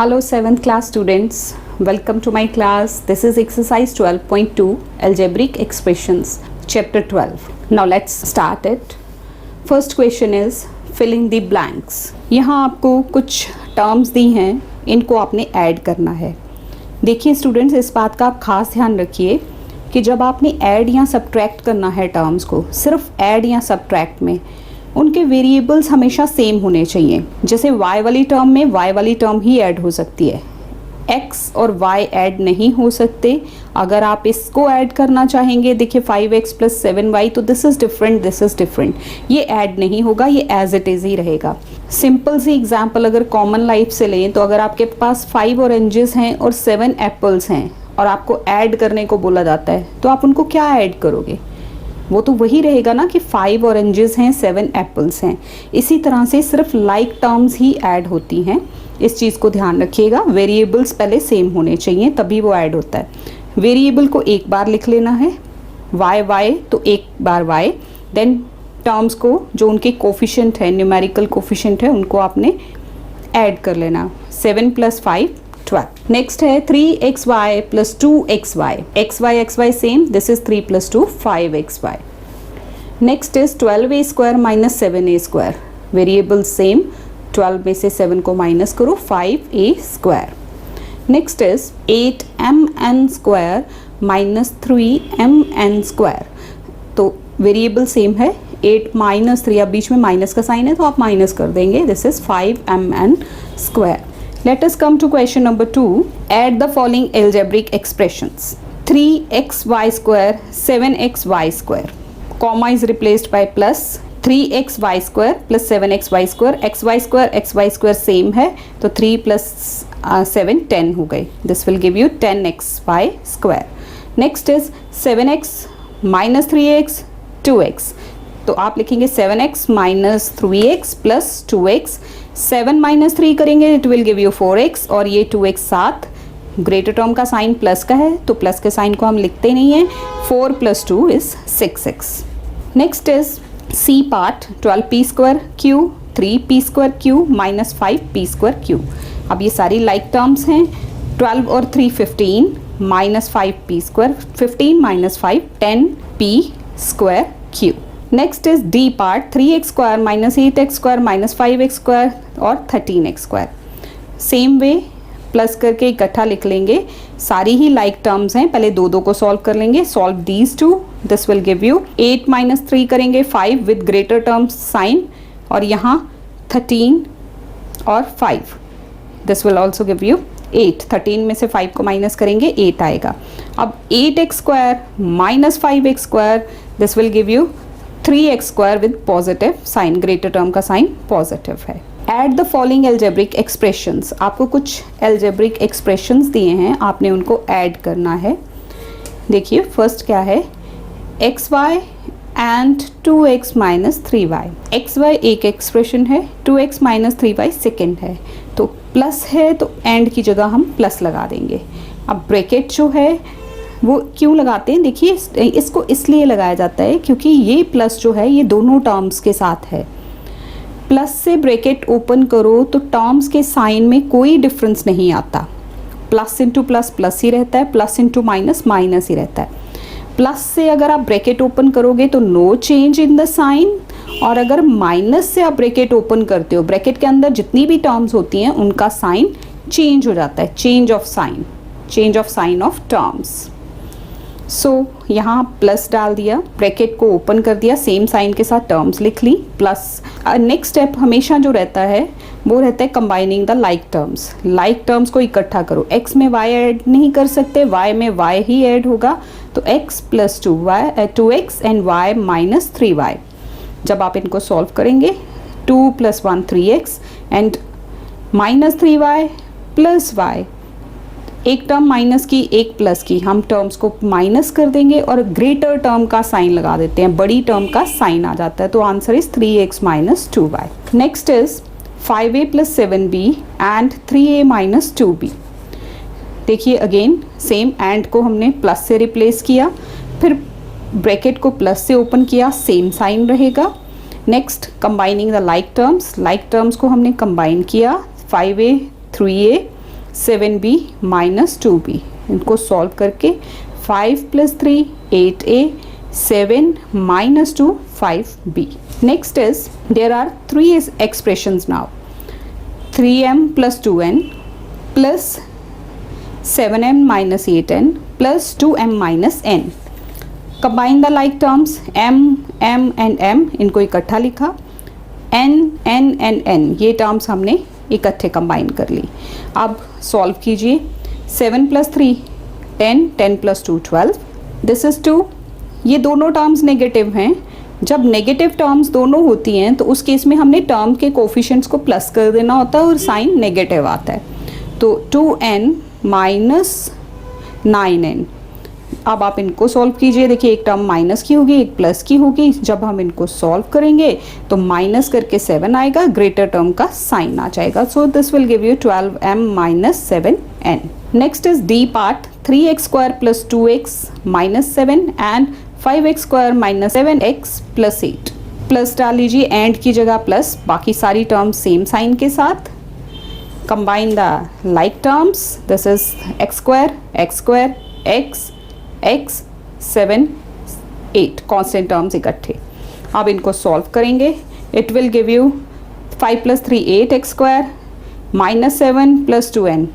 Hello 7th class students, welcome to my class. This is exercise 12.2 algebraic expressions chapter 12. Now let's start it. First question is fill in the blanks. यहाँ आपको कुछ terms दी हैं, इनको आपने add करना है. देखिए स्टूडेंट्स, इस बात का आप खास ध्यान रखिए कि जब आपने ऐड या सब्ट्रैक्ट करना है टर्म्स को, सिर्फ ऐड या सब्ट्रैक्ट में उनके वेरिएबल्स हमेशा सेम होने चाहिए. जैसे y वाली टर्म में y वाली टर्म ही ऐड हो सकती है, x और y ऐड नहीं हो सकते. अगर आप इसको ऐड करना चाहेंगे, देखिए 5x + 7y, तो दिस इज़ डिफरेंट, ये ऐड नहीं होगा, ये एज इट इज़ ही रहेगा. सिंपल सी एग्जांपल अगर कॉमन लाइफ से लें तो अगर आपके पास 5 ऑरेंजेस हैं और 7 एप्पल्स हैं और आपको ऐड करने को बोला जाता है, तो आप उनको क्या ऐड करोगे? वो तो वही रहेगा ना कि 5 ऑरेंजेस हैं, 7 एप्पल्स हैं. इसी तरह से सिर्फ लाइक टर्म्स ही ऐड होती हैं. इस चीज़ को ध्यान रखिएगा. वेरिएबल्स पहले सेम होने चाहिए तभी वो ऐड होता है. वेरिएबल को एक बार लिख लेना है, y तो एक बार y, देन टर्म्स को जो उनके कोफिशिएंट है, न्यूमेरिकल कोफिशिएंट है, उनको आपने ऐड कर लेना. 7 + 5 12. नेक्स्ट है 3xy + 2xy. xy same, this is 3 + 2 5xy. Next is 12a² - 7a². Variable same, 12 में से 7 को माइनस करो, 5a². Next is 8mn² - 3mn². तो वेरिएबल सेम है, 8 - 3, अब बीच में माइनस का साइन है तो आप माइनस कर देंगे. This is 5mn². Let us come to question number 2. Add the following algebraic expressions. 3xy², 7xy². Comma is replaced by plus. 3xy² + 7xy². xy² same है तो 3 + 7 10 हो गई. This will give you 10xy². Next is 7x - 3x 2x. तो आप लिखेंगे 7x - 3x + 2x. 7 - 3 करेंगे, it will give you 4x, और ये 2x साथ, ग्रेटर टर्म का साइन प्लस का है तो प्लस के साइन को हम लिखते नहीं हैं. 4 + 2 is 6x. Next is C part. 12p²q 3p²q - 5p²q. अब ये सारी लाइक टर्म्स हैं. 12 और 3 15 - 5p², 15 - 5 10p²q. Next is D part. 3x² - 8x² - 5x² और 13x². सेम वे प्लस करके इकट्ठा लिख लेंगे. सारी ही लाइक टर्म्स हैं, पहले दो को सॉल्व कर लेंगे. Solve these two, this will give you 8 - 3 करेंगे 5 विद ग्रेटर टर्म्स साइन, और यहाँ 13 और 5, this will also give you 8. 13 में से 5 को माइनस करेंगे, 8 आएगा. अब 8x² - 5x², this will give you 3x² with positive sign, greater term का साइन पॉजिटिव है. Add the following algebraic expressions. आपको कुछ एल्जेब्रिक एक्सप्रेशंस दिए हैं, आपने उनको ऐड करना है. देखिए फर्स्ट क्या है, xy and 2x - 3y. xy एक एक्सप्रेशन है, 2x - 3y सेकेंड है. तो प्लस है तो एंड की जगह हम प्लस लगा देंगे. अब ब्रैकेट जो है वो क्यों लगाते हैं, देखिए इसको इसलिए लगाया जाता है क्योंकि ये प्लस जो है ये दोनों टर्म्स के साथ है. प्लस से ब्रैकेट ओपन करो तो टर्म्स के साइन में कोई डिफरेंस नहीं आता. प्लस इंटू प्लस प्लस ही रहता है, प्लस इंटू माइनस माइनस ही रहता है. प्लस से अगर आप ब्रैकेट ओपन करोगे तो no change in the sign, और अगर माइनस से आप ब्रैकेट ओपन करते हो, ब्रैकेट के अंदर जितनी भी टर्म्स होती हैं उनका साइन चेंज हो जाता है. Change of sign of terms. So यहाँ प्लस डाल दिया, ब्रैकेट को ओपन कर दिया, सेम साइन के साथ टर्म्स लिख ली, प्लस. नेक्स्ट स्टेप हमेशा जो रहता है वो रहता है combining the like terms. Like terms को इकट्ठा करो. x में y ऐड नहीं कर सकते, y में y ही ऐड होगा, तो x + 2x and y - 3y. जब आप इनको सॉल्व करेंगे, 2 + 1 3x एंड -3y + y. एक टर्म माइनस की, एक प्लस की, हम टर्म्स को माइनस कर देंगे और ग्रेटर टर्म का साइन लगा देते हैं, बड़ी टर्म का साइन आ जाता है. तो answer is 3x - 2y. Next is 5a + 7b and 3a - 2b. देखिए अगेन सेम, एंड को हमने प्लस से रिप्लेस किया, फिर ब्रैकेट को प्लस से ओपन किया, सेम साइन रहेगा. Next combining the like terms को हमने कंबाइन किया, 5a 3a 7b minus 2b। इनको सॉल्व करके 5 + 3 8a, 7 minus 2 5b। Next is there are three expressions now, 3m plus 2n plus 7m minus 8n plus 2m minus n। Combine the like terms, m and m इनको इकट्ठा लिखा, n ये terms हमने इकट्ठे combine कर ली। अब solve कीजिए, 7 + 3 10, 10 + 2 12, this is 2। ये दोनों टर्म्स नेगेटिव हैं। जब नेगेटिव टर्म्स दोनों होती हैं तो उस केस में हमने टर्म के कोफिशिएंट्स को प्लस कर देना होता है और साइन नेगेटिव आता है। तो 2n minus 9n। अब आप इनको सॉल्व कीजिए, देखिए एक टर्म माइनस की होगी, एक प्लस की होगी। जब हम इनको सॉल्व करेंगे तो माइनस करके 7 आएगा, ग्रेटर टर्म का साइन आ जाएगा। सो this will give you 12m minus 7n। Next is D part, 3x² plus 2x minus 7 and 5x² minus 7x plus 8। Plus डाल लीजिए, एंड की जगह प्लस, बाकी सारी टर्म्स सेम साइन के साथ। Combine the like terms, this is x² x 7 8 constant terms इकट्ठे। अब इनको सॉल्व करेंगे, it will give you 5 + 3 8x² minus 7 plus 2n।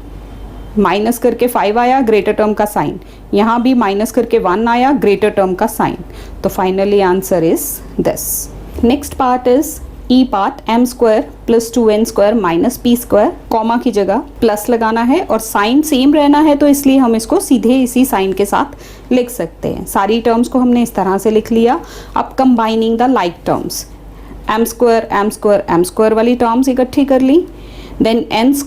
Minus करके 5 आया, ग्रेटर टर्म का साइन। यहाँ भी माइनस करके 1 आया, ग्रेटर टर्म का साइन। तो finally answer is this. Next part is E part, m² plus 2n² minus p², comma की जगह प्लस लगाना है और साइन सेम रहना है, तो इसलिए हम इसको सीधे इसी साइन के साथ लिख सकते हैं। सारी टर्म्स को हमने इस तरह से लिख लिया। अब combining the like terms, m² वाली टर्म्स इकट्ठी कर ली, देन n²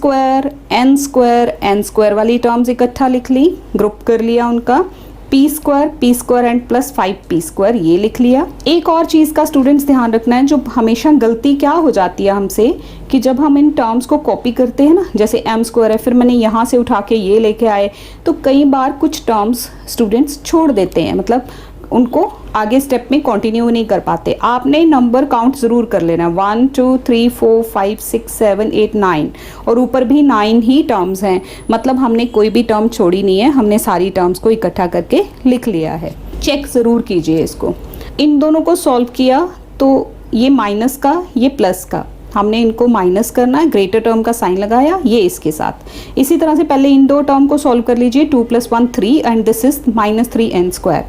वाली टर्म्स इकट्ठा लिख ली, ग्रुप कर लिया उनका, p² एंड प्लस 5p² ये लिख लिया। एक और चीज़ का स्टूडेंट्स ध्यान रखना है, जो हमेशा गलती क्या हो जाती है हमसे कि जब हम इन टर्म्स को कॉपी करते हैं ना, जैसे m² है, फिर मैंने यहाँ से उठा के ये लेके आए, तो कई बार कुछ टर्म्स स्टूडेंट्स छोड़ देते हैं, मतलब उनको आगे स्टेप में कंटिन्यू नहीं कर पाते। आपने नंबर काउंट ज़रूर कर लेना, 1 2 3 4 5 6 7 8 9, और ऊपर भी 9 ही टर्म्स हैं, मतलब हमने कोई भी टर्म छोड़ी नहीं है, हमने सारी टर्म्स को इकट्ठा करके लिख लिया है। चेक ज़रूर कीजिए इसको। इन दोनों को सॉल्व किया तो ये माइनस का, ये प्लस का, हमने इनको माइनस करना है, ग्रेटर टर्म का साइन लगाया, ये इसके साथ। इसी तरह से पहले इन दो टर्म को सॉल्व कर लीजिए, 2 + 1 3 and this is -3n²,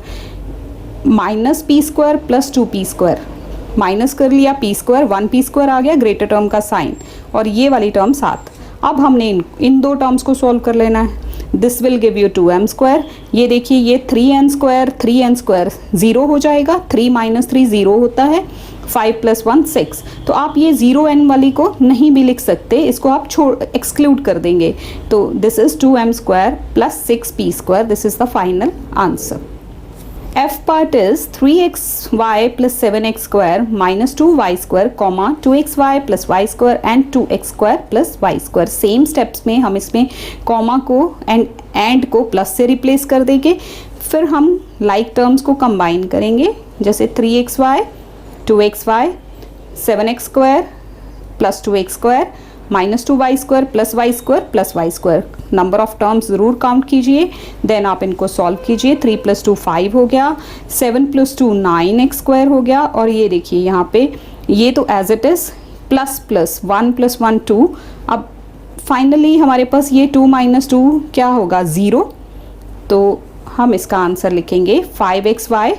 minus p² plus 2p², minus कर लिया p², 1p² आ गया, ग्रेटर टर्म का साइन, और ये वाली टर्म साथ। अब हमने इन दो टर्म्स को सॉल्व कर लेना है। This will give you 2m², ये देखिए ये 3n² 0 हो जाएगा, 3 - 3 0 होता है, 5 + 1 6। तो आप ये 0n वाली को नहीं भी लिख सकते, इसको आप एक्सक्लूड कर देंगे। तो this is 2m² plus 6p², this is the final answer. F part is 3xy plus 7x² minus 2y², 2xy plus y² and 2x² plus y²। Same steps में हम इसमें कॉमा को एंड को प्लस से replace कर देंगे। फिर हम लाइक टर्म्स को कंबाइन करेंगे, जैसे 3xy 2xy 7x² plus 2x² minus 2y² plus y²। Number of terms ज़रूर काउंट कीजिए, देन आप इनको सॉल्व कीजिए। 3 + 2 5 हो गया, 7 + 2 9x² हो गया, और ये देखिए यहाँ पे ये तो एज इट इज़ प्लस 1 + 1 2। अब फाइनली हमारे पास ये 2 - 2 क्या होगा, 0। तो हम इसका आंसर लिखेंगे 5xy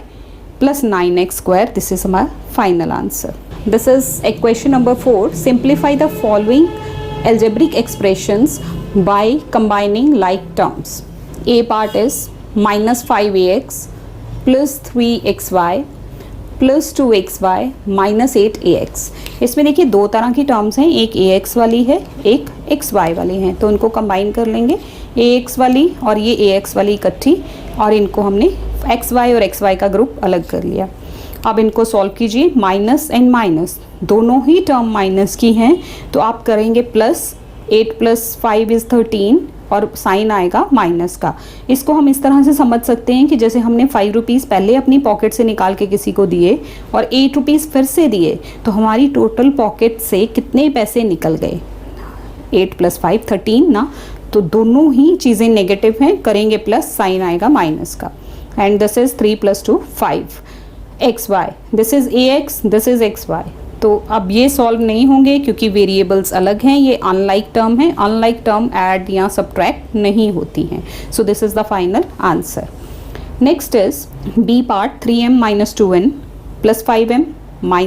plus 9x², this is हमारा final answer. This is equation number 4. Simplify the following algebraic expressions by combining like terms. A part is -5ax plus 3xy plus 2xy minus 8ax। इसमें देखिए दो तरह की terms हैं, एक ax वाली है, एक xy वाली है, तो उनको कंबाइन कर लेंगे, ax वाली और ये ax वाली इकट्ठी, और इनको हमने xy और xy का ग्रुप अलग कर लिया। अब इनको सॉल्व कीजिए, माइनस एंड माइनस दोनों ही टर्म माइनस की हैं, तो आप करेंगे प्लस, 8 + 5 = 13 और साइन आएगा माइनस का। इसको हम इस तरह से समझ सकते हैं कि जैसे हमने 5 रुपीज़ पहले अपनी पॉकेट से निकाल के किसी को दिए और 8 रुपीज़ फिर से दिए, तो हमारी टोटल पॉकेट से कितने पैसे निकल गए, 8 + 5 13 ना, तो दोनों ही चीज़ें नेगेटिव हैं, करेंगे प्लस, साइन आएगा माइनस का। And this is 3 + 2 5 X Y, this is a X, this is X Y. तो अब ये सॉल्व नहीं होंगे क्योंकि वेरिएबल्स अलग हैं, ये अनलाइक टर्म है, अनलाइक टर्म ऐड या सब्ट्रैक्ट नहीं होती हैं। So this is the final answer. Next is B part, 3m - 2n + 5m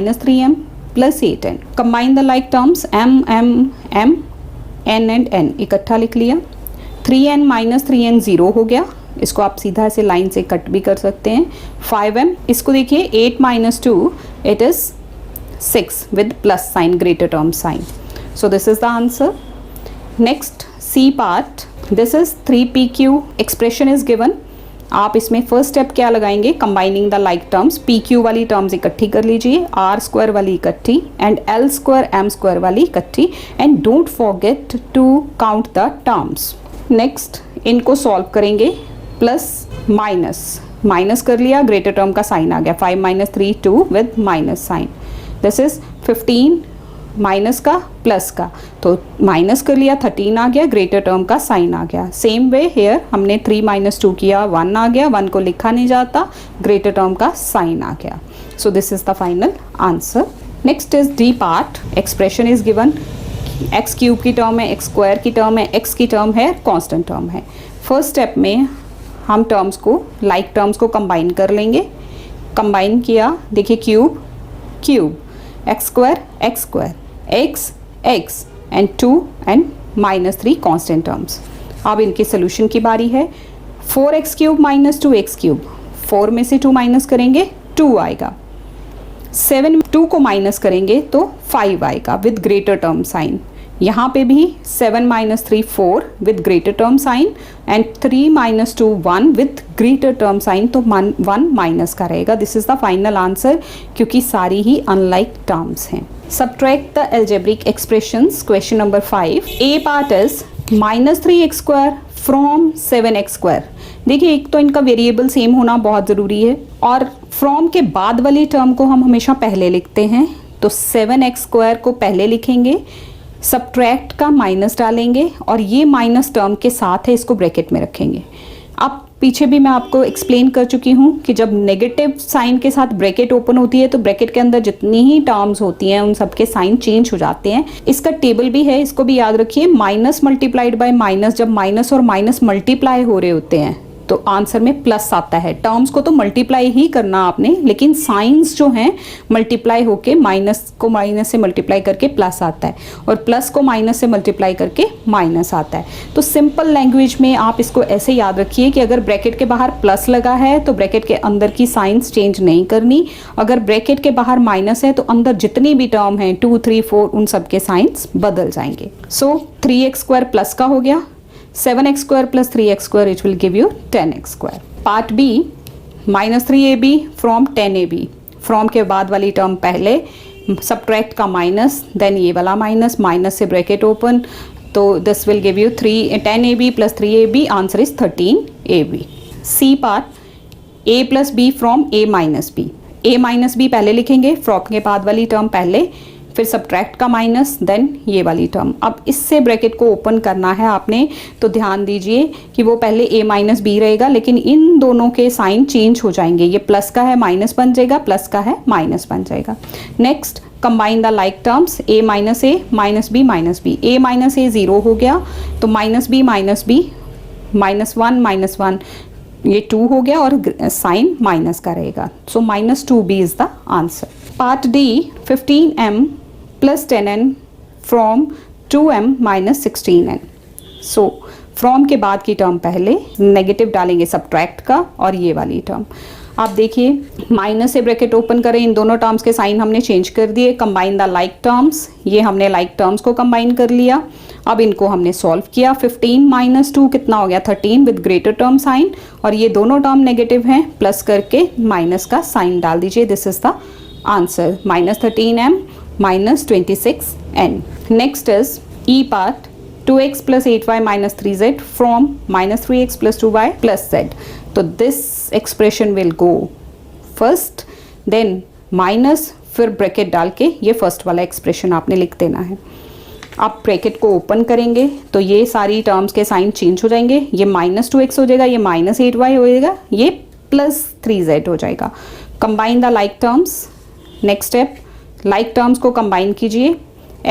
- 3m + 8n। Combine the like terms, m m m n and n इकट्ठा लिख लिया। 3n - 3n 0 हो गया, इसको आप सीधा ऐसे लाइन से कट भी कर सकते हैं। 5m, इसको देखिए 8 - 2 it is 6 with plus sign, greater term sign. So this is the answer. Next C part, this is 3pq expression is given. आप इसमें फर्स्ट स्टेप क्या लगाएंगे, combining the like terms. pq वाली टर्म्स इकट्ठी कर लीजिए, r² वाली इकट्ठी एंड l² m² वाली इकट्ठी, and don't forget to count the terms. Next इनको सॉल्व करेंगे, प्लस माइनस कर लिया, ग्रेटर टर्म का साइन आ गया, 5 - 3 2 with minus sign. This is 15 minus का प्लस का, तो माइनस कर लिया, 13 आ गया, ग्रेटर टर्म का साइन आ गया। सेम वे हेयर हमने 3 - 2 किया, 1 आ गया, 1 को लिखा नहीं जाता, ग्रेटर टर्म का साइन आ गया। सो this is the final answer. Next is D part, expression is given, x³ की टर्म है, x² की टर्म है, x की टर्म है, कांस्टेंट टर्म है। फर्स्ट स्टेप में हम टर्म्स को, लाइक टर्म्स को कंबाइन कर लेंगे। कंबाइन किया, देखिए cube x² x and 2 and -3 constant terms. अब इनके सोल्यूशन की बारी है। 4x³ - 2x³, 4 में से 2 माइनस करेंगे 2 आएगा। 7 2 को माइनस करेंगे तो 5 आएगा विद ग्रेटर टर्म साइन। यहाँ पे भी 7 - 3 4 with greater term sign and 3 - 2 1 with greater term sign, तो 1 माइनस का रहेगा। This is the final answer क्योंकि सारी ही अनलाइक टर्म्स हैं। Subtract the algebraic expressions, question number 5। A part is -3x² from 7x²। देखिए एक तो इनका वेरिएबल सेम होना बहुत ज़रूरी है, और फ्रॉम के बाद वाली टर्म को हम हमेशा पहले लिखते हैं, तो 7x² को पहले लिखेंगे, सब्ट्रैक्ट का माइनस डालेंगे और ये माइनस टर्म के साथ है, इसको ब्रैकेट में रखेंगे। अब पीछे भी मैं आपको एक्सप्लेन कर चुकी हूँ कि जब नेगेटिव साइन के साथ ब्रैकेट ओपन होती है तो ब्रैकेट के अंदर जितनी ही टर्म्स होती हैं उन सबके साइन चेंज हो जाते हैं। इसका टेबल भी है, इसको भी याद रखिए। माइनस मल्टीप्लाइड बाय माइनस, जब माइनस और माइनस मल्टीप्लाई हो रहे होते हैं तो आंसर में प्लस आता है। टर्म्स को तो मल्टीप्लाई ही करना आपने, लेकिन साइंस जो हैं मल्टीप्लाई होके माइनस को माइनस से मल्टीप्लाई करके प्लस आता है, और प्लस को माइनस से मल्टीप्लाई करके माइनस आता है। तो सिंपल लैंग्वेज में आप इसको ऐसे याद रखिए कि अगर ब्रैकेट के बाहर प्लस लगा है तो ब्रैकेट के अंदर की साइंस चेंज नहीं करनी, अगर ब्रैकेट के बाहर माइनस है तो अंदर जितनी भी टर्म है 2 3 4 उन सब के साइंस बदल जाएंगे। सो 3x² प्लस का हो गया, 7x² + 3x² which will give you 10x²। Part B, -3ab from 10ab, from के बाद वाली टर्म पहले, सब्ट्रैक्ट का माइनस, देन ये वाला माइनस, माइनस से ब्रैकेट ओपन, तो this will give you 10ab + 3ab, answer is 13ab। C part, a + b from a - b, a - b पहले लिखेंगे, फ्रॉम के बाद वाली टर्म पहले, फिर सब्ट्रैक्ट का माइनस, देन ये वाली टर्म। अब इससे ब्रैकेट को ओपन करना है आपने, तो ध्यान दीजिए कि वो पहले a - b रहेगा, लेकिन इन दोनों के साइन चेंज हो जाएंगे, ये प्लस का है माइनस बन जाएगा, प्लस का है माइनस बन जाएगा। Next combine the like terms, a - a - b - b, a - a 0 हो गया, तो -b -b -1 ये 2 हो गया और साइन माइनस का रहेगा, सो -2b is the answer. Part D, 15m + 10n from 2m - 16n। So from के बाद की टर्म पहले, नेगेटिव डालेंगे सब्ट्रैक्ट का, और ये वाली टर्म। आप देखिए माइनस से ब्रैकेट ओपन करें, इन दोनों टर्म्स के साइन हमने चेंज कर दिए। कंबाइन द लाइक टर्म्स, ये हमने लाइक टर्म्स को कंबाइन कर लिया। अब इनको हमने सॉल्व किया, 15 - 2 कितना हो गया 13 विद ग्रेटर टर्म साइन, और ये दोनों टर्म नेगेटिव हैं, प्लस करके माइनस का साइन डाल दीजिए। This is the answer, -13m - 26n। Next is E part, 2x + 8y - 3z from -3x + 2y + z। तो this expression will go first, then minus, फिर ब्रैकेट डाल के ये फर्स्ट वाला एक्सप्रेशन आपने लिख देना है। आप ब्रैकेट को ओपन करेंगे तो ये सारी टर्म्स के साइन चेंज हो जाएंगे, ये -2x हो जाएगा, ये -8y हो जाएगा, ये +3z हो जाएगा। Combine the like terms. Next step, like terms को कंबाइन कीजिए,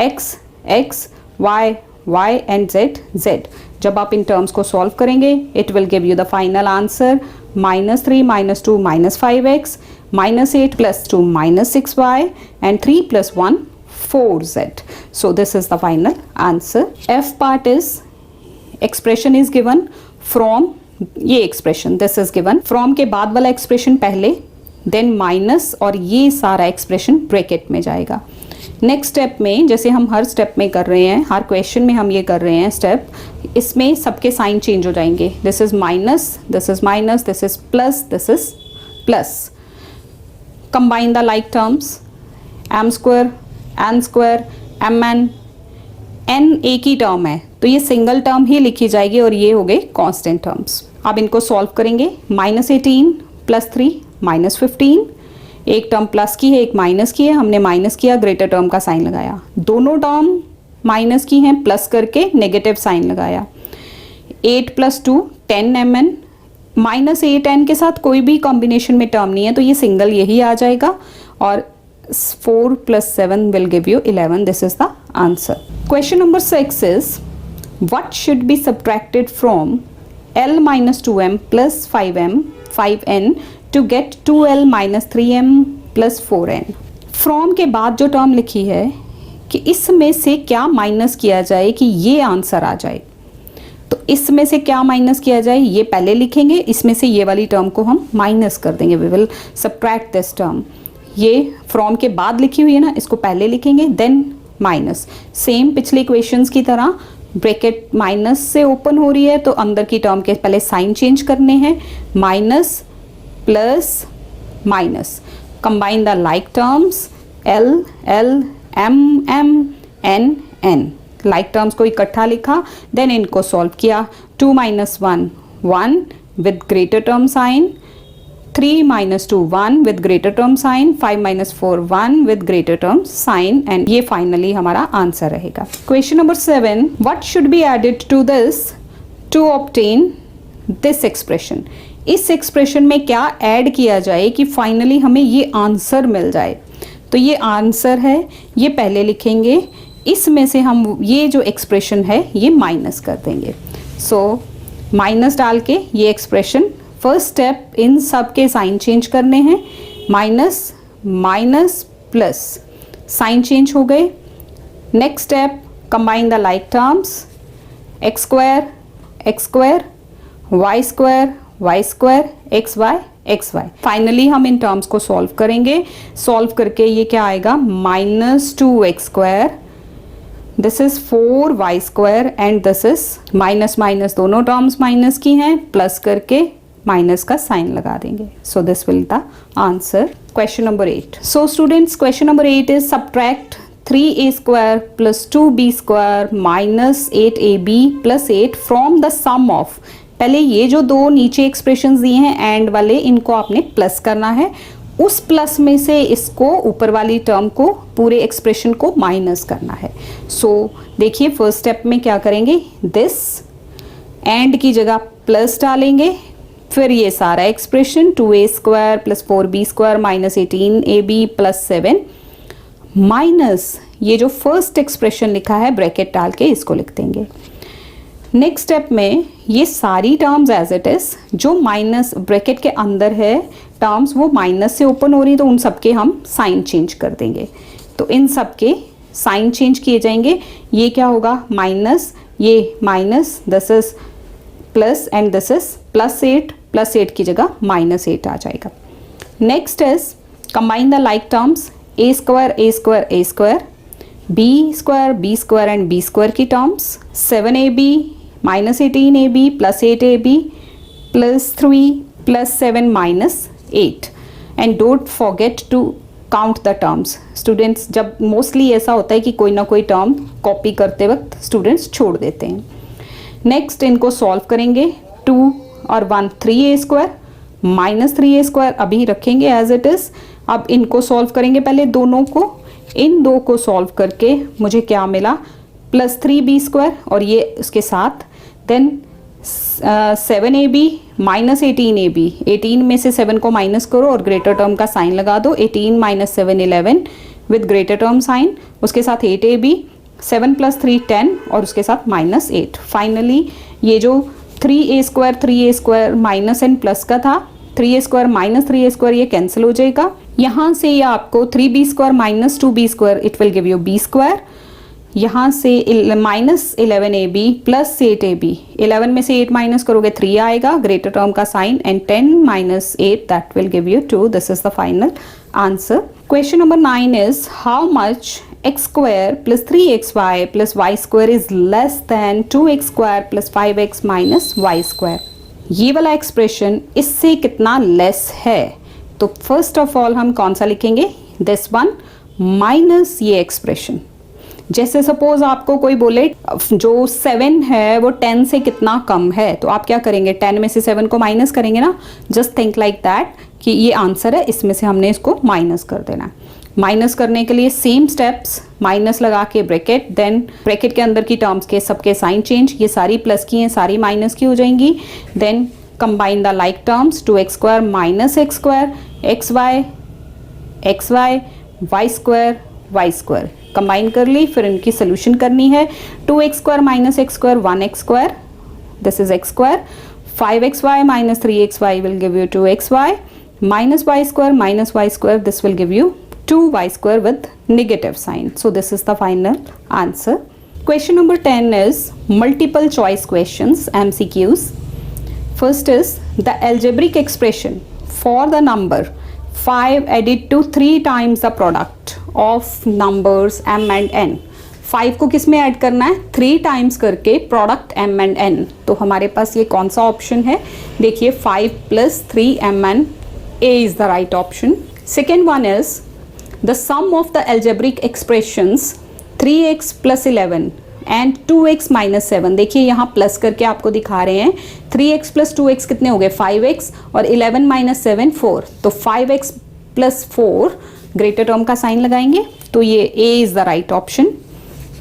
x x y y and z z। जब आप इन टर्म्स को सॉल्व करेंगे it will give you the final answer -3 -2 -5x -8 + 2 -6y and 3 + 1 4z. So this is the final answer. F part is expression is given from, ये expression this is given from के बाद वाला expression पहले, then minus और ये सारा expression bracket में जाएगा। नेक्स्ट स्टेप में जैसे हम हर स्टेप में कर रहे हैं, हर क्वेश्चन में हम ये कर रहे हैं स्टेप, इसमें सबके साइन चेंज हो जाएंगे। This is minus, this is minus, this is plus, this is plus. Combine the like terms, m² n² mn, n एक ही टर्म है तो ये सिंगल टर्म ही लिखी जाएगी और ये हो गए कांस्टेंट टर्म्स। अब इनको सॉल्व करेंगे, -18 + 3 -15, एक टर्म प्लस की है एक माइनस की है, हमने माइनस किया ग्रेटर टर्म का साइन लगाया, दोनों टर्म माइनस की हैं प्लस करके नेगेटिव साइन लगाया। 8 + 2 10 mn, -8n के साथ कोई भी कॉम्बिनेशन में टर्म नहीं है तो ये सिंगल यही आ जाएगा और 4 + 7 will give you 11. This is the answer. Question number 6 is what should be subtracted from L - 2m + 5n to get 2L - 3m + 4n. From के बाद जो टर्म लिखी है कि इसमें से क्या माइनस किया जाए कि ये आंसर आ जाए, तो इसमें से क्या माइनस किया जाए ये पहले लिखेंगे, इसमें से ये वाली टर्म को हम माइनस कर देंगे, we will subtract this term. ये फ्रॉम के बाद लिखी हुई है ना, इसको पहले लिखेंगे देन माइनस। सेम पिछले इक्वेशंस की तरह ब्रैकेट माइनस से ओपन हो रही है तो अंदर की टर्म के पहले साइन चेंज करने हैं, minus plus minus. Combine the like terms, L L M M N N, like terms को इकट्ठा लिखा, देन इनको सॉल्व किया। 2 - 1 1 with greater term sign, 3 - 2 1 with greater term sign, 5 - 4 1 with greater term sign, and ये finally हमारा answer रहेगा। Question number 7, what should be added to this to obtain this expression. इस expression में क्या ऐड किया जाए कि फाइनली हमें ये आंसर मिल जाए। तो ये आंसर है, ये पहले लिखेंगे, इसमें से हम ये जो एक्सप्रेशन है ये माइनस कर देंगे। सो माइनस डाल के ये एक्सप्रेशन, फर्स्ट स्टेप इन सब के साइन चेंज करने हैं, minus minus plus, sign change हो गए। Next step, combine the like terms, x² x², y² y², xy xy। Finally हम इन टर्म्स को सॉल्व करेंगे, सॉल्व करके ये क्या आएगा, -2x², this is 4y² and this is minus minus, दोनों टर्म्स माइनस की हैं, प्लस करके माइनस का साइन लगा देंगे। So this will the answer. Question number 8। So students, question number 8 is subtract 3a² + 2b² - 8ab + 8 from the sum of. पहले ये जो दो नीचे एक्सप्रेशंस दिए हैं एंड वाले, इनको आपने प्लस करना है, उस प्लस में से इसको ऊपर वाली टर्म को, पूरे एक्सप्रेशन को माइनस करना है। सो देखिए फर्स्ट स्टेप में क्या करेंगे, दिस एंड की जगह प्लस डालेंगे, फिर ये सारा expression 2a² + 4b² - 18ab + 7 minus ये जो फर्स्ट एक्सप्रेशन लिखा है ब्रैकेट डाल के इसको लिख देंगे। नेक्स्ट स्टेप में ये सारी टर्म्स एज इट इज, जो माइनस ब्रैकेट के अंदर है टर्म्स वो माइनस से ओपन हो रही, तो उन सब के हम साइन चेंज कर देंगे। तो इन सब के साइन चेंज किए जाएंगे, ये क्या होगा, माइनस, ये minus, this is plus and this is +8, +8 की जगह -8 आ जाएगा। Next is combine the like terms, a² a² a², b² b² and b² की terms, 7ab -18ab + 8ab + 3 + 7 -8, and don't forget to count the terms. Students, जब mostly ऐसा होता है कि कोई ना कोई टर्म कॉपी करते वक्त स्टूडेंट्स छोड़ देते हैं। नेक्स्ट इनको सॉल्व करेंगे, 2 और 1 3a² -3a² अभी रखेंगे एज इट इज। अब इनको सॉल्व करेंगे, पहले दोनों को, इन दो को सॉल्व करके मुझे क्या मिला, प्लस 3b² और ये उसके साथ देन 7ab माइनस 18ab, 18 में से 7 को माइनस करो और ग्रेटर टर्म का साइन लगा दो, 18 minus 7 11 with greater term sign, उसके साथ 8ab, 7 प्लस 3 10 और उसके साथ माइनस 8। फाइनली ये जो 3a² माइनस एन प्लस का था, 3a² माइनस 3a² ये कैंसिल हो जाएगा। यहाँ से ये आपको 3b² minus 2b² it will give you b²। यहाँ से माइनस 11ab प्लस 8ab, 11 में से 8 माइनस करोगे 3 आएगा, ग्रेटर टर्म का sign, and 10 minus 8 that will give you 2। This is the final answer. Question number 9 is how much x² plus 3xy plus y² is less than 2x² plus 5x minus y²। ये वाला expression इससे कितना less है? तो first of all हम कौन सा लिखेंगे? दिस वन माइनस ये एक्सप्रेशन। जैसे सपोज आपको कोई बोले जो 7 है वो 10 से कितना कम है, तो आप क्या करेंगे? 10 में से 7 को माइनस करेंगे ना। जस्ट थिंक लाइक दैट कि ये आंसर है, इसमें से हमने इसको माइनस कर देना है। माइनस करने के लिए सेम स्टेप्स, माइनस लगा के ब्रैकेट, देन ब्रैकेट के अंदर की टर्म्स के सबके साइन चेंज, ये सारी प्लस की हैं, सारी माइनस की हो जाएंगी। Then combine the like terms, 2x² minus x², xy y² combine कर ली, फिर इनकी सोल्यूशन करनी है। 2x² minus x², 1x², this is x², 5xy minus 3xy will give you 2xy, minus y², this will give you 2y² with negative sign. So this is the final answer. Question number 10 is multiple choice questions, MCQs. First is the algebraic expression for the number 5 added to 3 times the product of numbers m and n. 5 को किस में add करना है? 3 times करके product m and n। तो हमारे पास ये कौन सा ऑप्शन है? देखिए 5 plus 3m and a is the right option. Second one is the sum of the algebraic expressions 3x plus 11 and 2x minus 7। देखिए यहाँ प्लस करके आपको दिखा रहे हैं 3x plus 2x कितने हो गए? 5x और 11 minus 7 4। तो 5x plus 4 ग्रेटर टर्म का साइन लगाएंगे, तो ये a is the right option.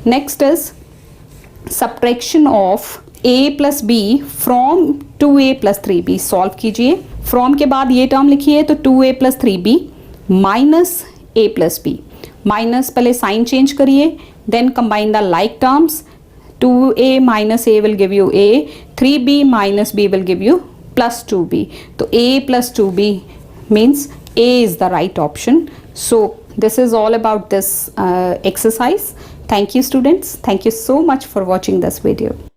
Next is subtraction of a plus b from 2a plus 3b। Solve कीजिए। फ्रॉम के बाद ये टर्म लिखिए, तो 2a plus 3b minus a plus b, minus पहले साइन चेंज करिए, then combine the like terms, 2a minus a will give you a, 3b minus b will give you plus 2b। तो a plus 2b means a is the right option. So this is all about this exercise. Thank you students. Thank you so much for watching this video.